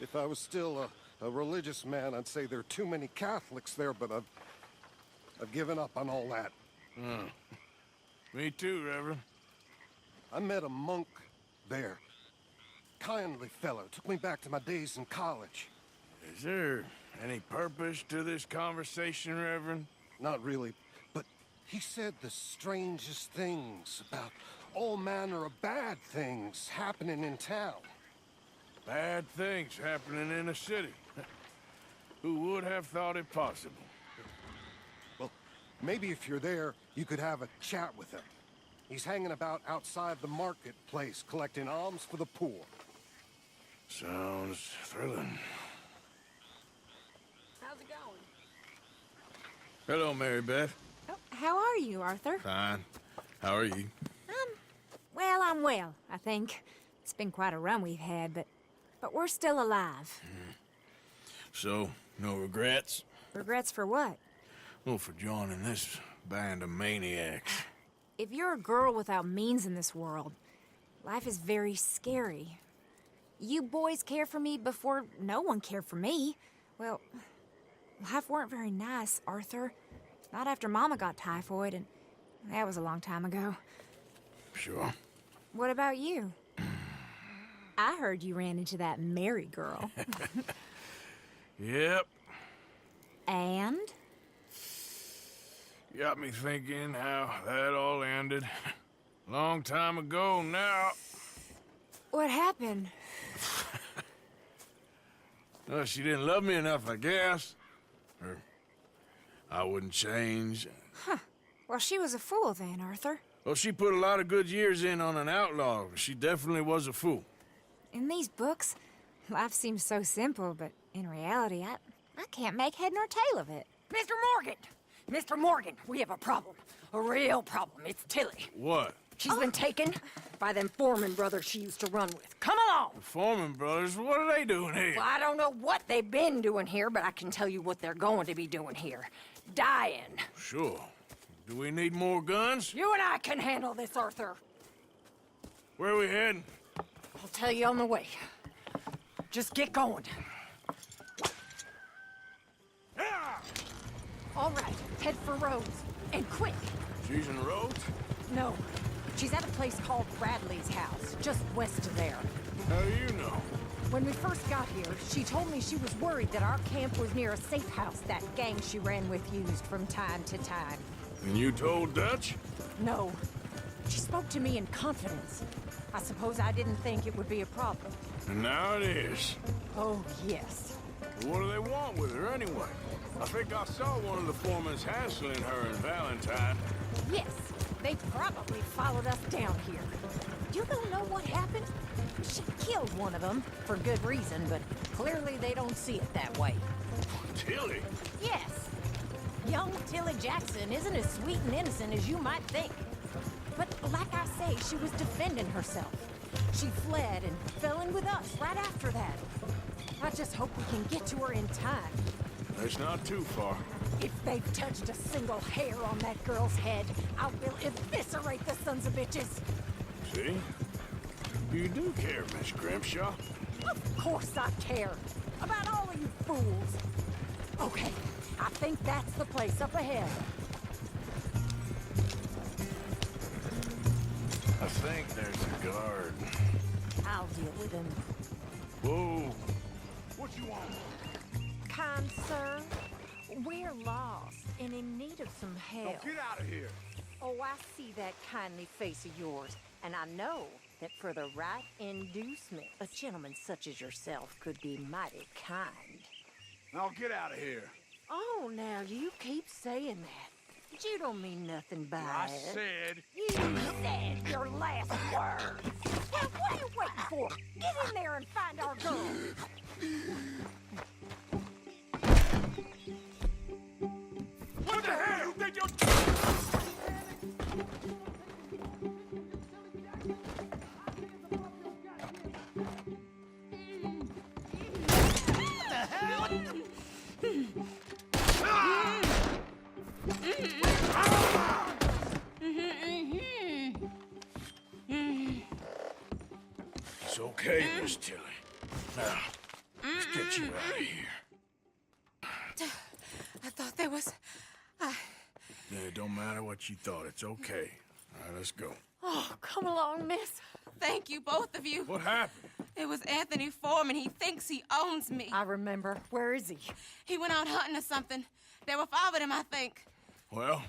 If I was still a religious man, I'd say there are too many Catholics there, but I've given up on all that. Me too, Reverend. I met a monk there. Kindly fellow, took me back to my days in college. Is there any purpose to this conversation, Reverend? Not really, but he said the strangest things about all manner of bad things happening in town. Bad things happening in a city. Who would have thought it possible? Well, maybe if you're there, you could have a chat with him. He's hanging about outside the marketplace, collecting alms for the poor. Sounds thrilling. How's it going? Hello, Mary Beth. Oh, how are you, Arthur? Fine. How are you? Well, I'm well, I think. It's been quite a run we've had, but we're still alive. So, no regrets? Regrets for what? Well, for joining this band of maniacs. If you're a girl without means in this world, life is very scary. You boys cared for me before no one cared for me. Well, life weren't very nice, Arthur. Not after Mama got typhoid, and that was a long time ago. Sure. What about you? I heard you ran into that Mary girl. Yep. And? Got me thinking how that all ended. Long time ago now. What happened? Well, she didn't love me enough, I guess. Or I wouldn't change. Huh. Well, she was a fool then, Arthur. Well, she put a lot of good years in on an outlaw. She definitely was a fool. In these books, life seems so simple, but in reality, I can't make head nor tail of it. Mr. Morgan! Mr. Morgan, we have a problem. A real problem. It's Tilly. What? She's been taken by them Foreman brothers she used to run with. Come along! The Foreman brothers, what are they doing here? Well, I don't know what they've been doing here, but I can tell you what they're going to be doing here. Dying. Sure. Do we need more guns? You and I can handle this, Arthur. Where are we heading? I'll tell you on the way. Just get going. All right, head for Rhodes. And quick. She's in the road? No, she's at a place called Bradley's house, just west of there. How do you know? When we first got here, she told me she was worried that our camp was near a safe house that gang she ran with used from time to time. And you told Dutch? No. She spoke to me in confidence. I suppose I didn't think it would be a problem. And now it is. Oh, yes. What do they want with her anyway? I think I saw one of the foremans hassling her and Valentine. Yes, they probably followed us down here. You don't know what happened? She killed one of them, for good reason, but clearly they don't see it that way. Tilly? Yes. Young Tilly Jackson isn't as sweet and innocent as you might think. But like I say, she was defending herself. She fled and fell in with us right after that. I just hope we can get to her in time. It's not too far. If they've touched a single hair on that girl's head, I will eviscerate the sons of bitches. See? You do care, Miss Grimshaw. Of course I care. About all of you fools. Okay, I think that's the place up ahead. I think there's a guard. I'll deal with him. Whoa. What you want? Kind sir, we're lost and in need of some help. Get out of here. Oh, I see that kindly face of yours, and I know that for the right inducement, a gentleman such as yourself could be mighty kind. Now get out of here. Oh, now you keep saying that. But you don't mean nothing by I it. said... You said your last word. Now, what are you waiting for? Get in there and find our girl. What the hell? You think you're... It's okay, Miss Tilly. Now, get you out of here. I thought there was... Yeah, it don't matter what you thought. It's okay. All right, let's go. Oh, come along, miss. Thank you, both of you. What happened? It was Anthony Foreman. He thinks he owns me. I remember. Where is he? He went out hunting or something. There were 5 of them, I think. Well,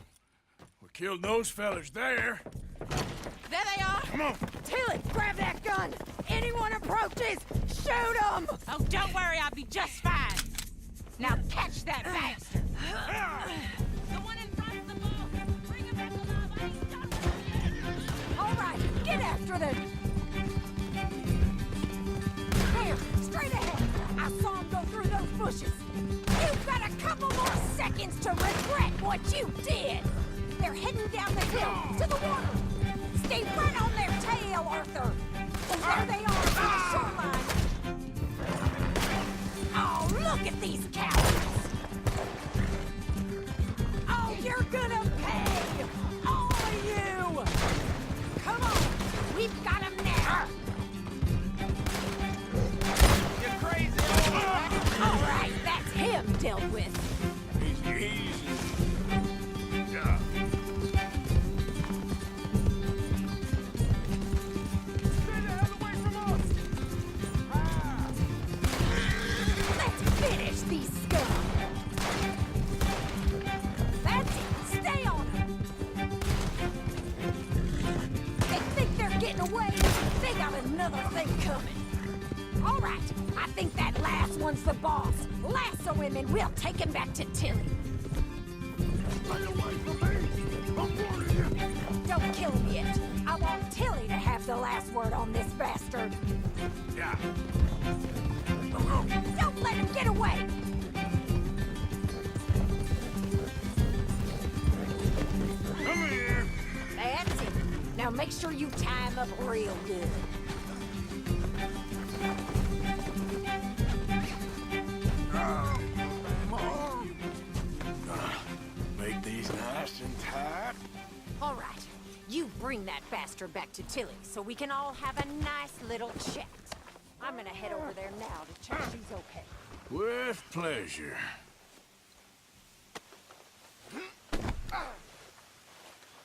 we killed those fellas there. There they are. Come on. Tilly, grab that gun. Anyone approaches, shoot them. Oh, don't worry. I'll be just fine. Now catch that bastard. The one in front's the ball. Bring him back alive. I ain't done with him yet. All right, get after them. There, straight ahead. I saw him go through those bushes. You've got a couple more seconds to regret what you did. They're heading down the hill to the water. Stay right on their tail, Arthur. And there they are to the shoreline. Oh, look at these cowards. Oh, you're gonna pay. All of you. Come on. We've got him now. You crazy old... All right, that's him dealt with. Easy. Yeah. Let's finish these scum. That's it. Stay on them. They think they're getting away. They got another thing coming. All right. I think that last one's the boss. Lasso him and we'll take him back to Tilly. Stay away from me! I'm warning you! Don't kill him yet. I want Tilly to have the last word on this bastard. Yeah. Don't let him get away. Come here. That's it. Now make sure you tie him up real good. Make these nice and tight. All right. You bring that bastard back to Tilly so we can all have a nice little chat. I'm gonna head over there now to check she's okay. With pleasure.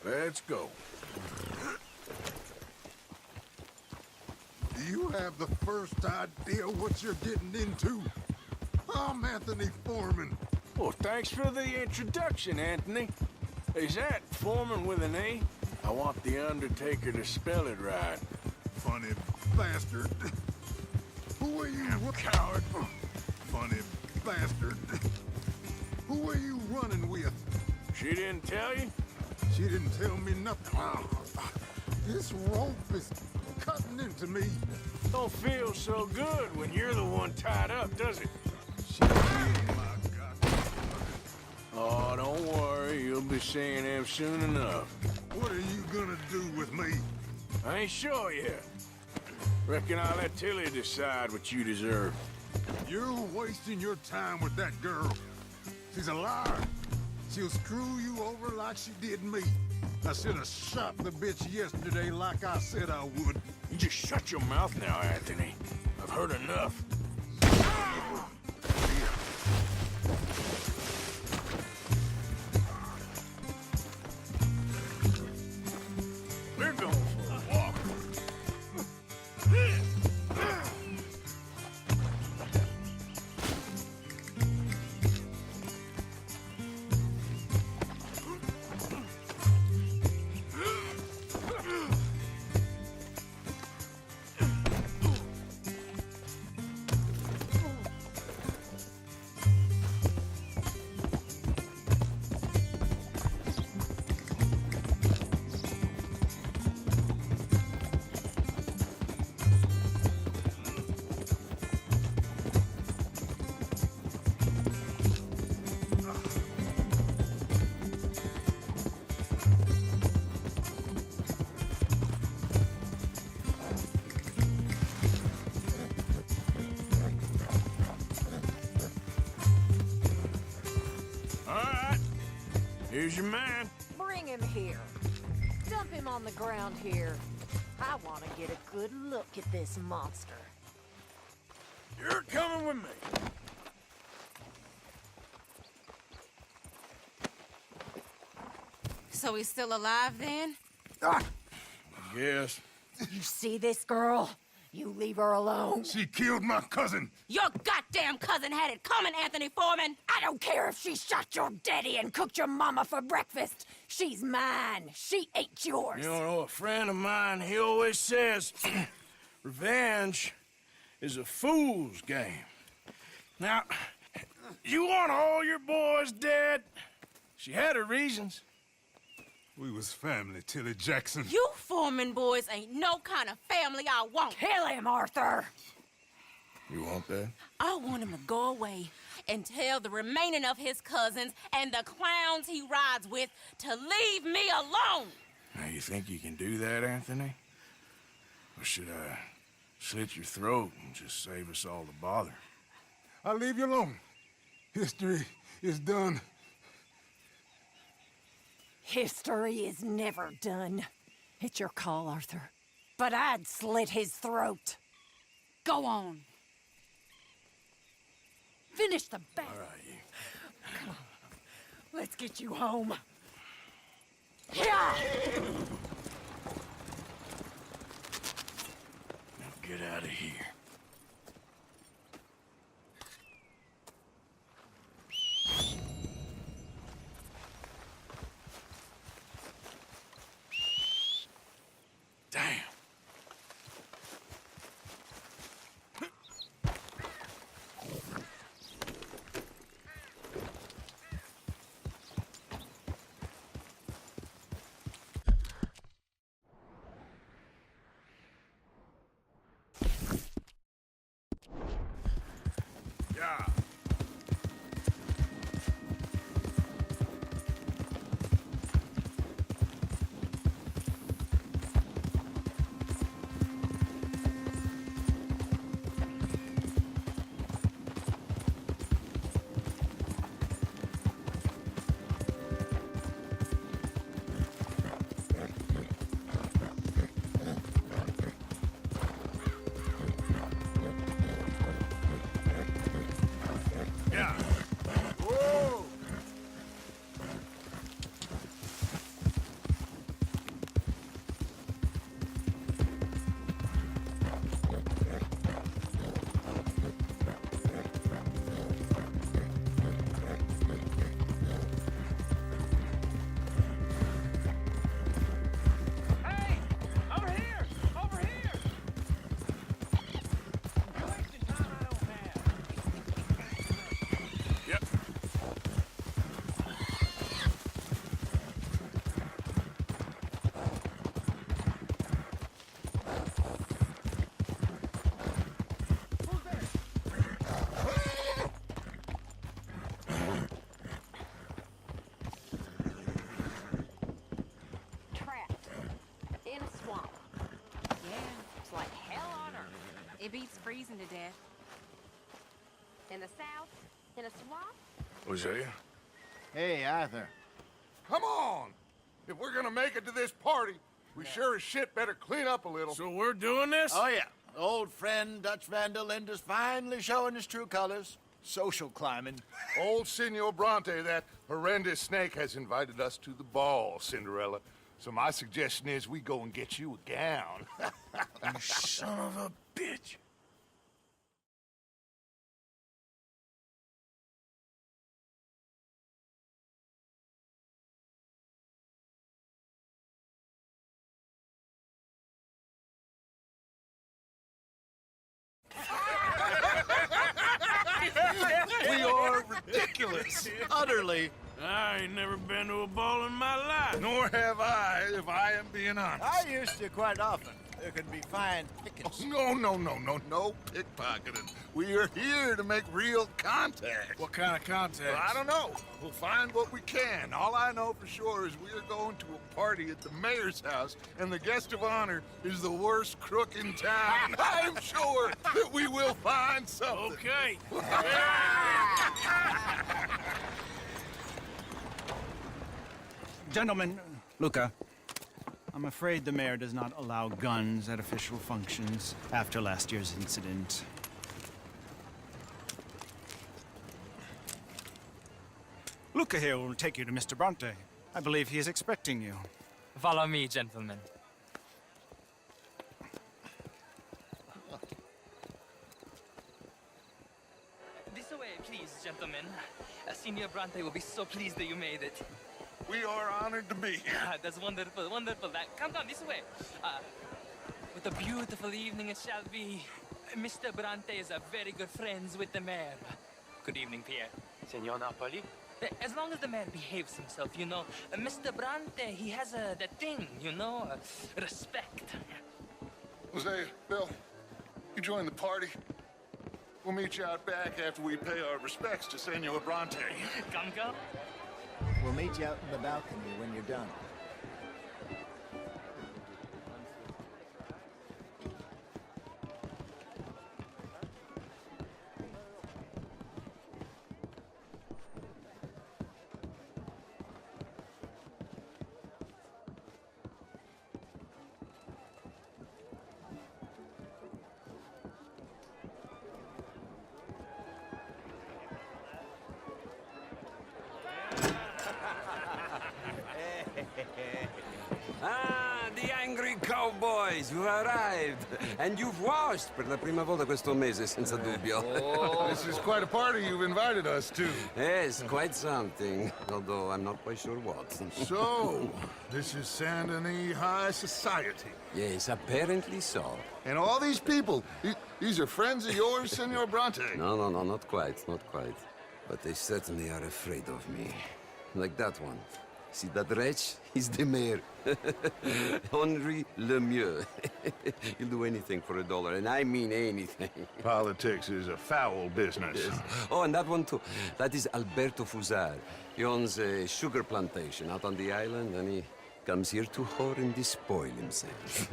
Let's go. Do you have the first idea what you're getting into? I'm Anthony Foreman. Well, thanks for the introduction, Anthony. Is that Foreman with an A? I want the Undertaker to spell it right. Funny bastard. Who are you? Coward. Funny bastard. Who are you running with? She didn't tell you? She didn't tell me nothing. This rope is cutting into me. Don't feel so good when you're the one tied up, does it? She did, my God. Oh, don't worry. You'll be seeing him soon enough. What are you gonna do with me? I ain't sure yet. Reckon I'll let Tilly decide what you deserve. You're wasting your time with that girl. She's a liar. She'll screw you over like she did me. I should have shot the bitch yesterday like I said I would. You just shut your mouth now, Anthony. I've heard enough. We're going for a walk. Here's your man. Bring him here. Dump him on the ground here. I want to get a good look at this monster. You're coming with me. So he's still alive then? Yes. You see this girl? You leave her alone. She killed my cousin. Your goddamn cousin had it coming, Anthony Foreman! I don't care if she shot your daddy and cooked your mama for breakfast. She's mine. She ate yours. You know, a friend of mine, he always says, revenge is a fool's game. Now, you want all your boys dead? She had her reasons. We was family, Tilly Jackson. You Foreman boys ain't no kind of family I want. Kill him, Arthur. You want that? I want him to go away and tell the remaining of his cousins and the clowns he rides with to leave me alone. Now, you think you can do that, Anthony? Or should I slit your throat and just save us all the bother? I'll leave you alone. History is done. History is never done. It's your call, Arthur. But I'd slit his throat. Go on. Finish the bag. All right, you. Come on. Let's get you home. Yeah! Now get out of here. Damn. Yeah. Yeah. Whoa! Hey! Over here! Over here! You're wasting time I don't have. Yep. Trapped. In a swamp. Yeah, it's like hell on earth. It beats freezing to death. In the south, in a swamp? Was that you? Hey, Arthur. Come on! If we're gonna make it to this party, we sure as shit better clean up a little. So we're doing this? Oh, yeah. Old friend Dutch Van der Linde's finally showing his true colors. Social climbing. Old Senor Bronte, that horrendous snake, has invited us to the ball, Cinderella. So my suggestion is we go and get you a gown. You son of a bitch. We are ridiculous. Utterly. I ain't never been to a ball in my life. Nor have I, if I am being honest. I used to quite often. There can be fine pickings. No pickpocketing. We are here to make real contact. What kind of contact? Well, I don't know. We'll find what we can. All I know for sure is we are going to a party at the mayor's house, and the guest of honor is the worst crook in town. I'm sure that we will find something. Okay. Gentlemen, Luca, I'm afraid the mayor does not allow guns at official functions after last year's incident. Luca here will take you to Mr. Bronte. I believe he is expecting you. Follow me, gentlemen. This way, please, gentlemen. Senior Bronte will be so pleased that you made it. We are honored to be here. That's wonderful, wonderful. Come down this way. What a beautiful evening it shall be. Mr. Bronte is a very good friends with the mayor. Good evening, Pierre. Senor Napoli? As long as the man behaves himself, you know. Mr. Bronte, he has that thing, you know, respect. Jose, Bill, you join the party. We'll meet you out back after we pay our respects to Senor Bronte. Come. We'll meet you out in the balcony when you're done. Ah, the angry cowboys, you've arrived. And you've washed per la prima volta questo mese, senza dubbio. This is quite a party you've invited us to. Yes, quite something. Although I'm not quite sure what. So, this is Saint Denis High Society. Yes, apparently so. And all these people, these are friends of yours, Senor Bronte? No, not quite, not quite. But they certainly are afraid of me. Like that one. See that wretch? He's the mayor. Henri Lemieux. He'll do anything for $1, and I mean anything. Politics is a foul business. Yes. Oh, and that one too. That is Alberto Fusar. He owns a sugar plantation out on the island, and he comes here to whore and despoil himself.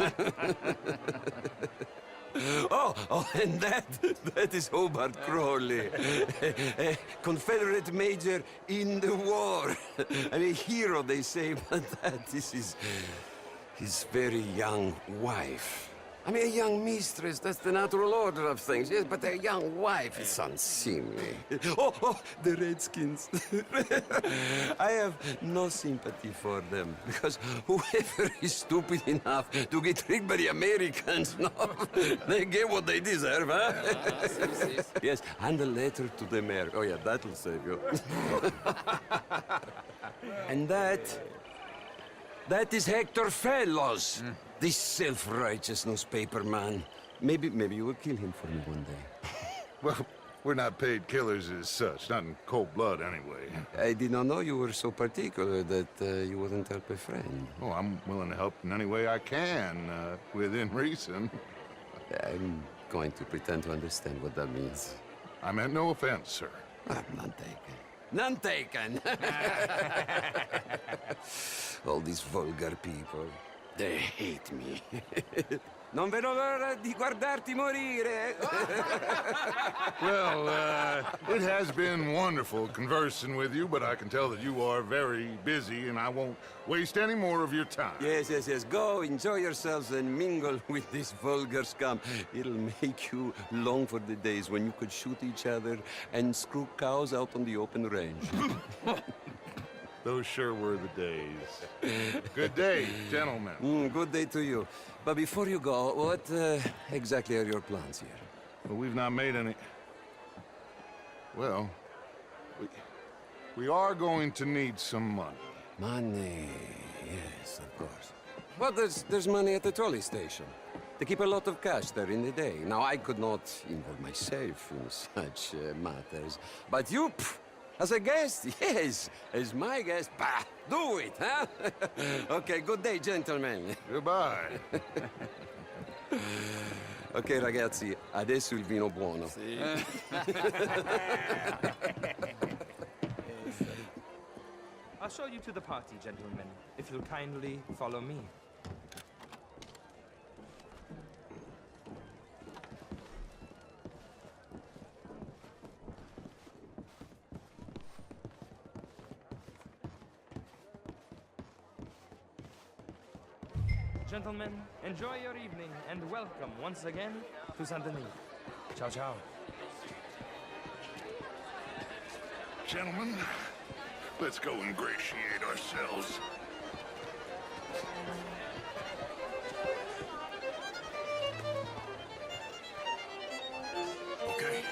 Oh, and that is Hobart Crawley, a Confederate major in the war. I mean, a hero, they say, but that is his very young wife. I mean, a young mistress, that's the natural order of things, yes, but a young wife is unseemly. Oh, the Redskins. I have no sympathy for them, because whoever is stupid enough to get tricked by the Americans, no, they get what they deserve, huh? Yes, and a letter to the mayor. Oh, yeah, that'll save you. And that is Hector Fellows. This self-righteous newspaper man. Maybe you will kill him for me one day. Well, we're not paid killers as such, not in cold blood anyway. I did not know you were so particular that you wouldn't help a friend. Oh, I'm willing to help in any way I can, within reason. I'm going to pretend to understand what that means. I meant no offense, sir. I'm none taken. None taken! All these vulgar people. They hate me. Non vedo l'ora di guardarti morire. Well, it has been wonderful conversing with you, but I can tell that you are very busy, and I won't waste any more of your time. Yes. Go, enjoy yourselves, and mingle with this vulgar scum. It'll make you long for the days when you could shoot each other and screw cows out on the open range. Those sure were the days. Good day, gentlemen. Good day to you. But before you go, what exactly are your plans here? Well, we've not made any... Well, we are going to need some money. Money, yes, of course. Well, there's money at the trolley station. They keep a lot of cash there in the day. Now, I could not involve myself in such matters. But you... As a guest? Yes. As my guest? Bah, do it, huh? Okay, good day, gentlemen. Goodbye. Ok, ragazzi, adesso il vino buono. I'll show you to the party, gentlemen, if you'll kindly follow me. Gentlemen, enjoy your evening and welcome once again to Saint Denis. Ciao, ciao. Gentlemen, Let's go ingratiate ourselves. Okay.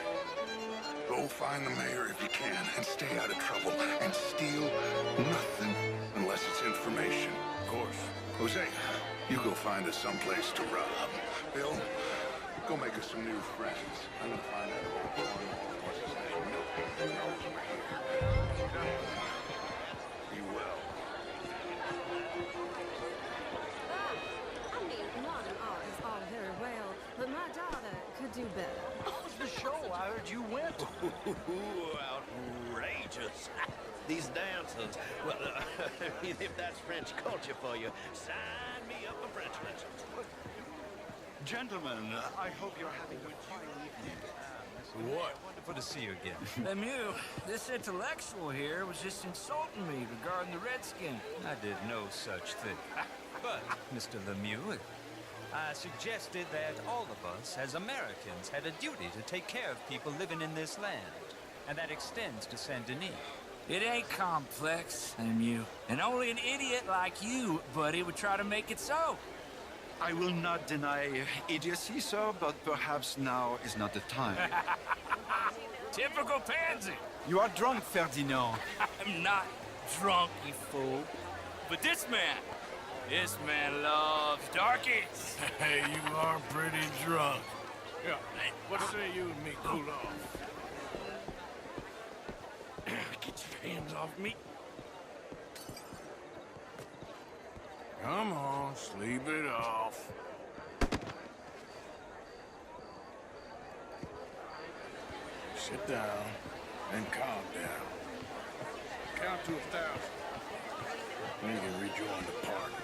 Go find the mayor if you can, and stay out of trouble. And steal nothing unless it's information. Of course. Jose, you go find us someplace to rob. Bill, go make us some new friends. I'm gonna find that old Cornwall. What's his name? Knows we're here. Be well. I mean, modern art is all very well, but my daughter could do better. How's the show? I heard you went. Outrageous. These dancers. Well, if that's French culture for you, sign me up for French lessons. Gentlemen, I hope you're having a fine evening. What? Wonderful to see you again. Lemieux, this intellectual here was just insulting me regarding the Redskin. I did no such thing. But, Mr. Lemieux, I suggested that all of us, as Americans, had a duty to take care of people living in this land. And that extends to Saint Denis. It ain't complex, Lemieux. And only an idiot like you, buddy, would try to make it so. I will not deny idiocy, sir, but perhaps now is not the time. Typical pansy. You are drunk, Ferdinand. I'm not drunk, you fool. But this man loves darkies. Hey, you are pretty drunk. Yeah, hey, what say you and me cool off? Get your hands off me. Come on, sleep it off. Sit down and calm down. Count to 1,000. Then you can rejoin the party.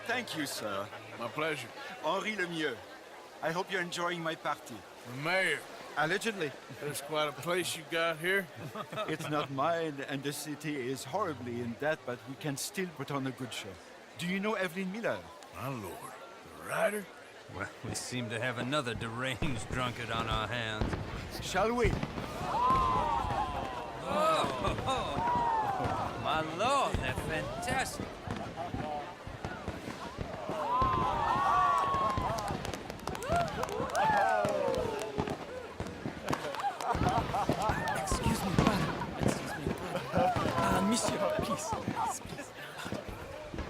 Thank you, sir. My pleasure. Henri Lemieux. I hope you're enjoying my party. The mayor. Allegedly. There's quite a place you got here. It's not mine, and the city is horribly in debt, but we can still put on a good show. Do you know Evelyn Miller? My lord. The writer? Well, we seem to have another deranged drunkard on our hands. Shall we? My lord, they're fantastic. Excuse me, brother. Monsieur, please.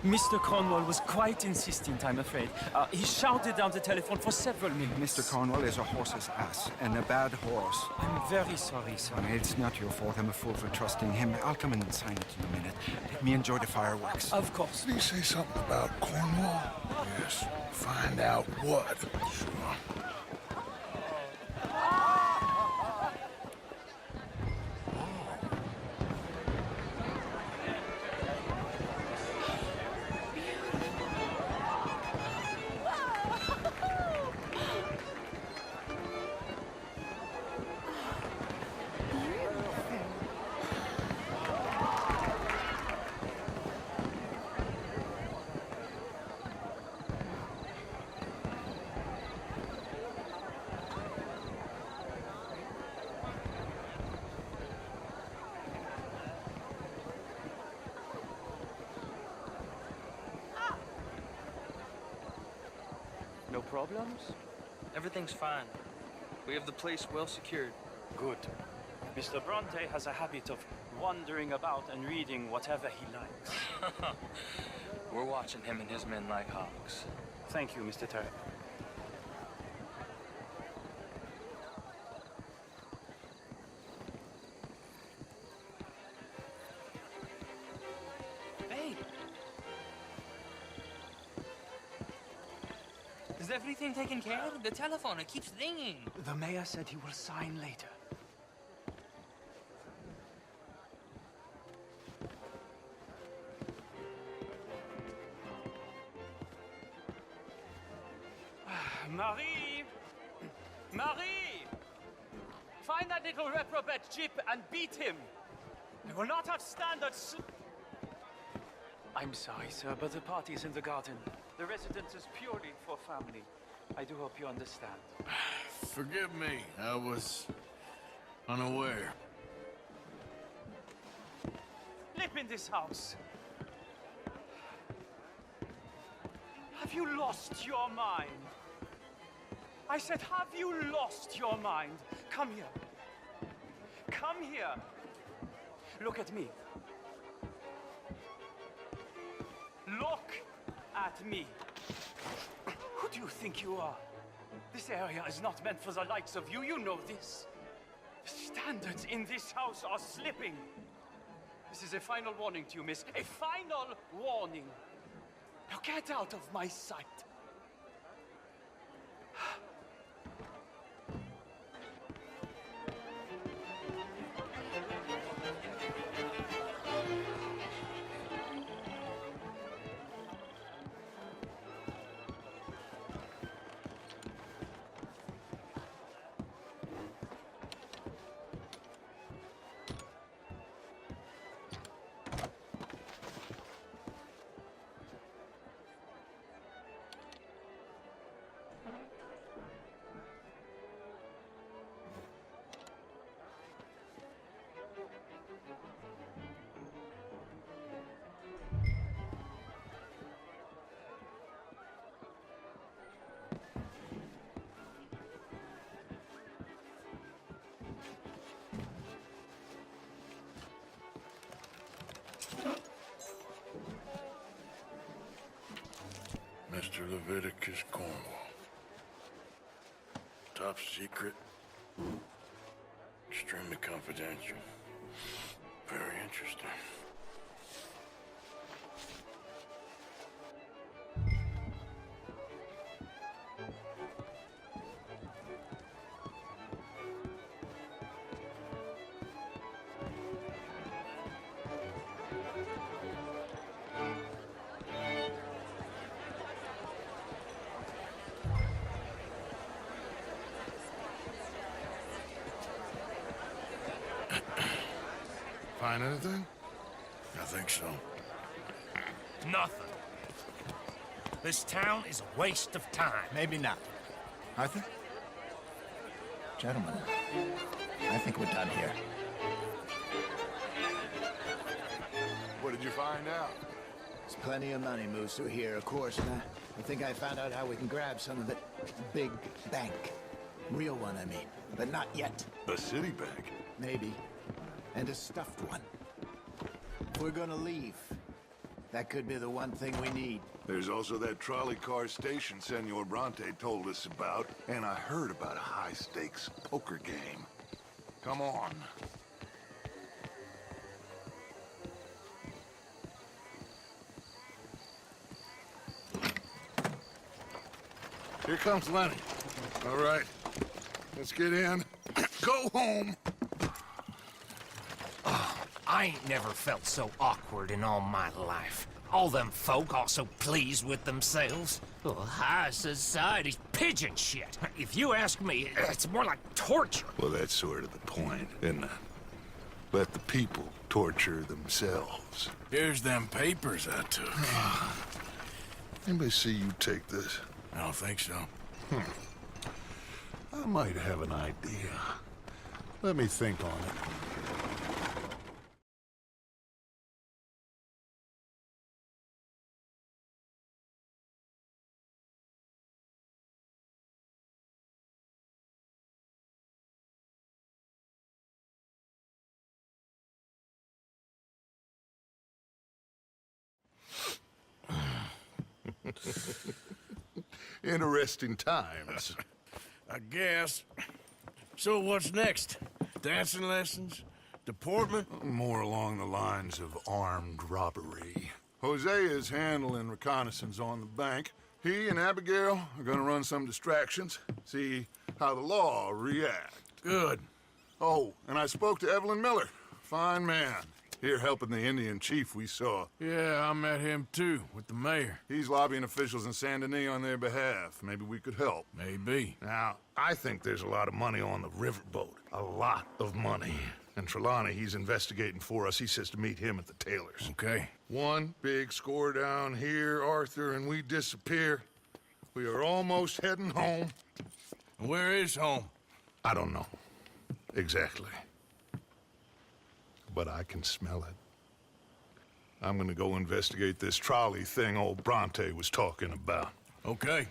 Mr. Cornwall was quite insistent, I'm afraid. He shouted down the telephone for several minutes. Mr. Cornwall is a horse's ass, and a bad horse. I'm very sorry, sir. It's not your fault. I'm a fool for trusting him. I'll come in and sign it in a minute. Let me enjoy the fireworks. Of course. Did he say something about Cornwall? Yes. Find out what. Sure. No problems? Everything's fine. We have the place well secured. Good. Mr. Bronte has a habit of wandering about and reading whatever he likes. We're watching him and his men like hawks. Thank you, Mr. Terry. Hey! Is everything taken care of? The telephone, it keeps ringing. The mayor said he will sign later. Marie! Marie! Find that little reprobate Jip and beat him. I will not have standards. I'm sorry, sir, but the party is in the garden. The residence is purely for family. I do hope you understand. Forgive me. I was Unaware. Live in this house. Have you lost your mind? I said, have you lost your mind? Come here. Come here. Look at me. Look at me. Who do you think you are? This area is not meant for the likes of you. You know this. The standards in this house are slipping. This is a final warning to you, miss. A final warning. Now get out of my sight. Mr. Leviticus Cornwall. Top secret. Extremely confidential. Very interesting. Find anything? I think so. Nothing. This town is a waste of time. Maybe not. Arthur? Gentlemen, I think we're done here. What did you find out? There's plenty of money moves through here, of course, and I think I found out how we can grab some of it. Big bank. Real one, I mean. But not yet. A city bank? Maybe. And a stuffed one. If we're gonna leave, that could be the one thing we need. There's also that trolley car station Senor Bronte told us about, and I heard about a high-stakes poker game. Come on. Here comes Lenny. All right, let's get in. Go home. I ain't never felt so awkward in all my life. All them folk all so pleased with themselves. Oh, high society's pigeon shit. If you ask me, it's more like torture. Well, that's sort of the point, isn't it? Let the people torture themselves. Here's them papers I took. Anybody see you take this? I don't think so. I might have an idea. Let me think on it. Interesting times. I guess. So what's next? Dancing lessons? Deportment? More along the lines of armed robbery. Hosea is handling reconnaissance on the bank. He and Abigail are gonna run some distractions, see how the law reacts. Good. Oh, and I spoke to Evelyn Miller. Fine man. Here helping the Indian chief we saw. Yeah, I met him too, with the mayor. He's lobbying officials in Saint Denis on their behalf. Maybe we could help. Maybe. Now, I think there's a lot of money on the riverboat. A lot of money. And Trelawney, he's investigating for us. He says to meet him at the Taylor's. Okay. One big score down here, Arthur, and we disappear. We are almost heading home. Where is home? I don't know. exactly. But I can smell it. I'm gonna go investigate this trolley thing old Bronte was talking about. Okay.